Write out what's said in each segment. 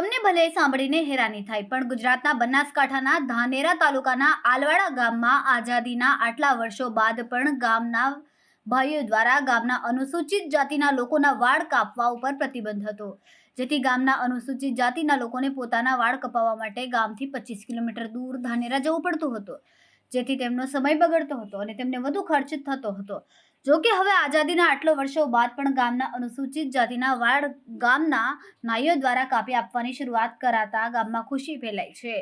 તમને ભલે સાંભળીને હેરાની થાય, પણ ગુજરાતના બનાસકાંઠાના ધાનેરા તાલુકાના આલવાડા ગામમાં આઝાદીના આટલા વર્ષો બાદ પણ ગામના ભાઈઓ દ્વારા ગામના અનુસૂચિત જાતિના લોકોના વાળ કાપવા ઉપર પ્રતિબંધ હતો, જેથી ગામના અનુસૂચિત જાતિના લોકોને પોતાના વાળ કપાવવા માટે ગામથી 25 કિલોમીટર દૂર ધાનેરા જવું પડતું હતું, જેથી તેમનો સમય બગડતો હતો અને તેમને વધુ ખર્ચ થતો હતો। જો કે હવે આઝાદીના આટલો વર્ષો બાદ પણ ગામના અનુસૂચિત જાતિના વાળ ગામના નાઈઓ દ્વારા કાપી આપવાની શરૂઆત કરાતા ગામમાં ખુશી ફેલાઈ છે।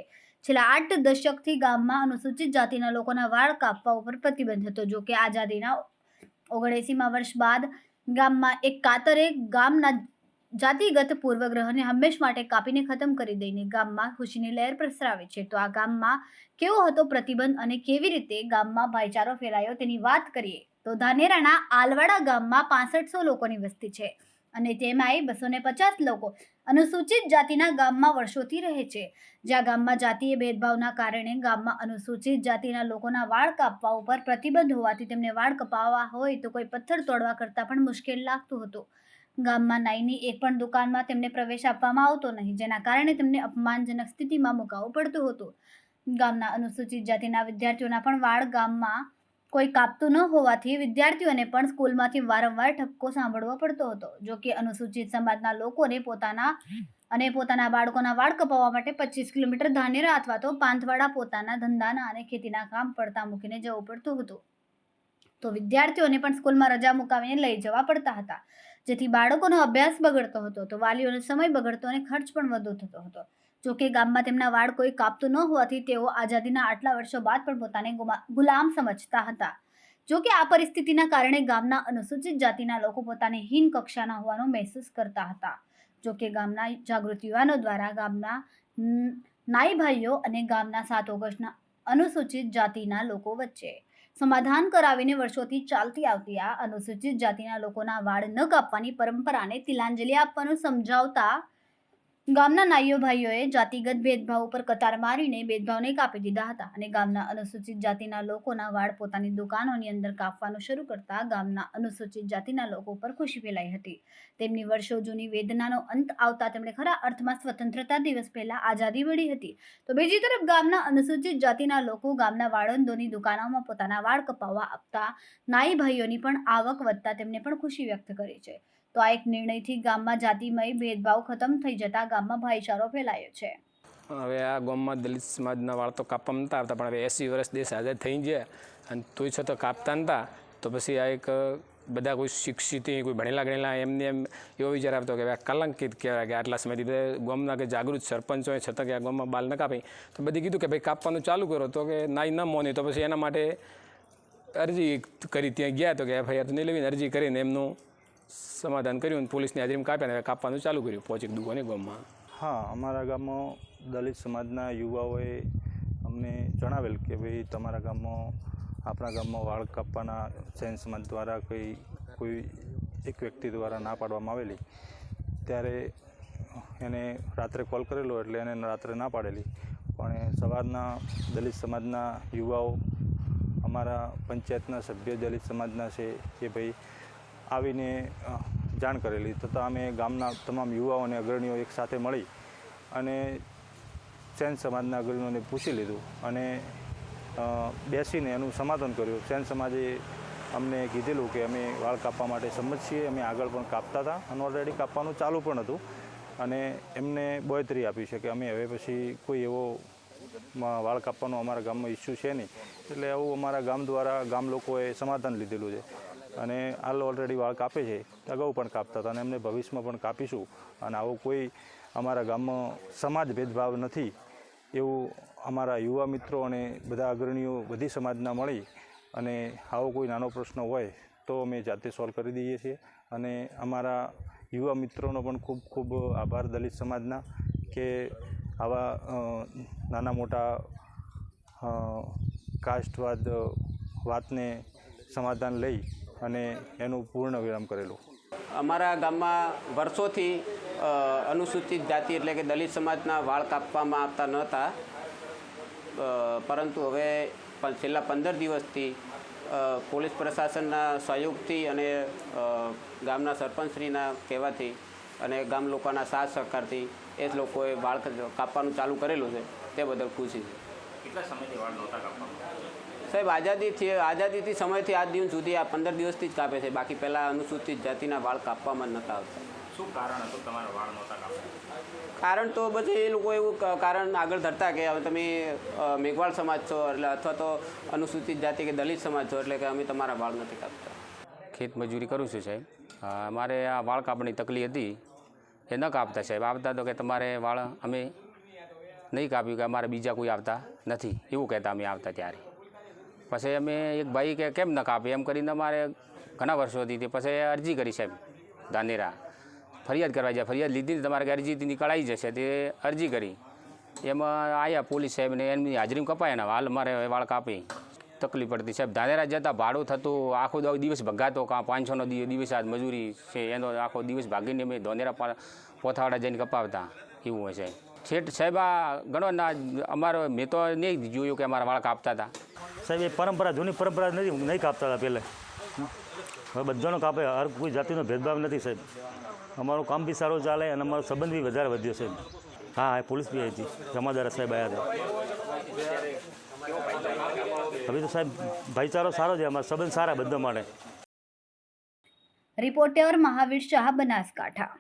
છેલ્લા 8 દશકથી ગામમાં અનુસૂચિત જાતિના લોકોના વાળ કાપવા ઉપર પ્રતિબંધ હતો। જો કે આઝાદીના 79મા વર્ષ બાદ ગામમાં એક કાતરે ગામના જાતિગત પૂર્વગ્રહને હંમેશ માટે કાપીને ખતમ કરી દઈને ગામમાં ખુશીની લહેર પ્રસરાવી છે। તો આ ગામમાં કેવો હતો પ્રતિબંધ અને કેવી રીતે ગામમાં ભાઈચારો ફેલાયો તેની વાત કરીએ તો ધાનેરાના આલવાડા ગામમાં 6500 લોકોની વસ્તી છે અને તેમાંય 250 લોકો અનુસૂચિત જાતિના ગામમાં વર્ષોથી રહે છે। જ્યાં ગામમાં જાતીય ભેદભાવના કારણે ગામમાં અનુસૂચિત જાતિના લોકોના વાળ કાપવા ઉપર પ્રતિબંધ હોવાથી તેમને વાળ કપાવવા હોય તો કોઈ પથ્થર તોડવા કરતાં પણ મુશ્કેલ લાગતું હતું। ગામમાં નાઈની એક પણ દુકાનમાં તેમને પ્રવેશ આપવામાં આવતો નહીં, જેના કારણે તેમને અપમાનજનક સ્થિતિમાં મુકાવવું પડતું હતું। ગામના અનુસૂચિત જાતિના વિદ્યાર્થીઓના પણ વાળ ગામમાં કોઈ કાપતું ન હોવાથી વિદ્યાર્થીઓને પણ સ્કૂલમાંથી વારંવાર ઠપકો સાંભળવો પડતો હતો। જો કે અનુસૂચિત સમાજના લોકોને પોતાના બાળકોના વાળ કપાવવા માટે 25 કિલોમીટર ધાનેરા અથવા તો પાંથવાડા પોતાના ધંધાના અને ખેતીના કામ પડતા મૂકીને જવું પડતું હતું, તો વિદ્યાર્થીઓને પણ સ્કૂલમાં રજા મુકાવીને લઈ જવા પડતા હતા, જેથી બાળકોનો અભ્યાસ બગડતો હતો, તો વાલીઓનો સમય બગડતો અને ખર્ચ પણ વધુ થતો હતો। જો કે ગામમાં તેમના વાળ કોઈ કાપતું ન હોવાથી તેઓ આઝાદીના આટલા વર્ષો બાદ પણ પોતાને ગુલામ સમજતા હતા। જો કે આ પરિસ્થિતિના કારણે ગામના અનુસૂચિત જાતિના લોકો પોતાને હીન કક્ષાના હોવાનો મહેસૂસ કરતા હતા। જો કે ગામના જાગૃત યુવાનો દ્વારા ગામના નાઈ ભાઈઓ અને ગામના 7 ઓગસ્ટના અનુસૂચિત જાતિના લોકો વચ્ચે સમાધાન કરાવીને વર્ષોથી ચાલતી આવતી આ અનુસૂચિત જાતિના લોકોના વાળ ન કાપવાની પરંપરાને તિલાંજલિ આપવાનું સમજાવતા ગામના નાઈઓ ભાઈઓએ જાતિગત ભેદભાવ ઉપર કતાર મારીને ભેદભાવને કાપી દીધા હતા અને ગામના અનુસૂચિત જાતિના લોકોના વાળ પોતાની દુકાનોની અંદર કાપવાનું શરૂ કરતા ગામના અનુસૂચિત જાતિના લોકો ઉપર ખુશી ફેલાઈ હતી। તેમની વર્ષો જૂની વેદનાનો અંત આવતા તેમણે ખરા અર્થમાં સ્વતંત્રતા દિવસ પહેલા આઝાદી મળી હતી, તો બીજી તરફ ગામના અનુસૂચિત જાતિના લોકો ગામના વાળંદોની દુકાનોમાં પોતાના વાળ કપાવવા આપતા નાઈ ભાઈઓની પણ આવક વધતા તેમને પણ ખુશી વ્યક્ત કરી છે। તો આ એક નિર્ણયથી ગામમાં જાતિમય ભેદભાવ ખતમ થઈ જતા ગામમાં ભાઈચારો ફેલાયો છે। હવે આ ગામમાં દલિત સમાજના વાળ તો કાપવા નતા આવતા, પણ હવે 80 વર્ષ દેશ આઝાદ થઈ ગયા અને તોય છતાં કાપતા નતા, તો પછી આ એક બધા કોઈ શિક્ષિત કોઈ ભણેલા ગણેલા એમને એમ એવો વિચાર આવતો કે આ કલંકિત કહેવાય કે આટલા સમયથી ગામના કે જાગૃત સરપંચ હોય છતાં કે આ ગામમાં બાલ ન કાપે, તો બધી કીધું કે ભાઈ કાપવાનું ચાલુ કરો, તો કે નાઈ ન મોની, તો પછી એના માટે અરજી કરી, ત્યાં ગયા તો કે FIR તો નહીં લેવીને અરજી કરીને એમનું સમાધાન કર્યું અને પોલીસની હાજરીમાં કાપ્યા ને કાપવાનું ચાલુ કર્યું 5 દુકાને ગામમાં। હા, અમારા ગામમાં દલિત સમાજના યુવાઓએ અમને જણાવેલ કે ભાઈ તમારા ગામમાં આપણા ગામમાં વાળ કાપવાના જૈન સમાજ દ્વારા કોઈ એક વ્યક્તિ દ્વારા ના પાડવામાં આવેલી, ત્યારે એને રાત્રે કોલ કરેલો એટલે એને રાત્રે ના પાડેલી, પણ સવારના દલિત સમાજના યુવાઓ અમારા પંચાયતના સભ્ય દલિત સમાજના છે એ ભાઈ આવીને જાણ કરેલી, તથા અમે ગામના તમામ યુવાઓને અગ્રણીઓ એક સાથે મળી અને સેન સમાજના અગ્રણીઓને પૂછી લીધું અને બેસીને એનું સમાધાન કર્યું। સેન સમાજે અમને કીધેલું કે અમે વાળ કાપવા માટે સંમત છીએ, અમે આગળ પણ કાપતા હતા અને ઓલરેડી કાપવાનું ચાલુ પણ હતું, અને એમને બોયતરી આપી છે કે અમે હવે પછી કોઈ એવો વાળ કાપવાનો અમારા ગામમાં ઇસ્યુ છે નહીં, એટલે આવું અમારા ગામ દ્વારા ગામ લોકોએ સમાધાન લીધેલું છે અને હાલ ઓલરેડી વાળ કાપે છે, અગાઉ પણ કાપતા હતા અને એમને ભવિષ્યમાં પણ કાપીશું, અને આવો કોઈ અમારા ગામમાં સમાજ ભેદભાવ નથી એવું અમારા યુવા મિત્રો અને બધા અગ્રણીઓ બધી સમાજના મળી અને આવો કોઈ નાનો પ્રશ્ન હોય તો અમે જાતે સોલ્વ કરી દઈએ છીએ। અને અમારા યુવા મિત્રોનો પણ ખૂબ ખૂબ આભાર દલિત સમાજના કે આવા નાના મોટા કાસ્ટવાદ વાતને સમાધાન લઈ અને એનું પૂર્ણ વિરામ કરેલું। અમારા ગામમાં વર્ષોથી અનુસૂચિત જાતિ એટલે કે દલિત સમાજના વાળ કાપવામાં આવતા નહોતા, પરંતુ હવે છેલ્લા 15 દિવસથી પોલીસ પ્રશાસનના સહયોગથી અને ગામના સરપંચશ્રીના કહેવાથી અને ગામ લોકોના સાથ સહકારથી એ જ લોકોએ વાળ કાપવાનું ચાલુ કરેલું છે તે બદલ ખુશી છે. કેટલા સમયથી વાળ નહોતા કાપવામાં? સાહેબ આઝાદીથી સમયથી આજ દિવસ સુધી આ 15 દિવસથી જ કાપે છે. બાકી પહેલાં અનુસૂચિત જાતિના વાળ કાપવામાં નહોતા આવતા. શું કારણ હતું તમારા વાળ નહોતા કાપવા? કારણ તો પછી એ લોકો એવું કારણ આગળ ધરતા કે હવે તમે મેઘવાળ સમાજ છો એટલે અથવા તો અનુસૂચિત જાતિ કે દલિત સમાજ છો એટલે કે અમે તમારા વાળ નથી કાપતા. ખેત મજૂરી કરું છું સાહેબ. અમારે આ વાળ કાપવાની તકલીફ હતી એ ન કાપતા સાહેબ. આવતા તો કે તમારે વાળ અમે નહીં કાપ્યું કે અમારે બીજા કોઈ આવતા નથી એવું કહેતા અમે આવતા ત્યારે. પછી અમે એક ભાઈ કે કેમ ન કાપે એમ કરીને અમારે ઘણા વર્ષોથી તે પછી અરજી કરી સાહેબ ધાનેરા ફરિયાદ કરવા જાય. ફરિયાદ લીધી તમારે કે અરજી નીકળાઈ જશે તે અરજી કરી એમાં આવ્યા પોલીસ સાહેબને એમની હાજરીમાં કપાયા હાલ મારે વાળ કાપી તકલીફ પડતી સાહેબ. ધાનેરા જતાં ભાડું થતું આખો દિવસ ભગાતો કાં 500નો દિવસ આ મજૂરી છે એનો આખો દિવસ ભાગીને અમે ધાનેરા પોથાવાડા જઈને કપાવતા એવું હોય સાહેબ. છેટ સાહેબ આ ઘણો ના અમારો મેં તો નહીં જોયું કે અમારા વાળ કાપતા હતા સાહેબ. એ પરંપરા જૂની પરંપરા નથી, નહીં કાપતા હતા પહેલાં. હવે બધાનો કાપે, હર કોઈ જાતિનો ભેદભાવ નથી સાહેબ. અમારું કામ બી સારું ચાલે અને અમારો સંબંધ બી વધારે વધ્યો સાહેબ. હા, પોલીસ બી આવી હતી, જમાદાર સાહેબ આવ્યા હતા. હવે તો સાહેબ ભાઈચારો સારો છે, અમારા સંબંધ સારા બધા માટે. રિપોર્ટર મહાવીર શાહ, બનાસકાંઠા.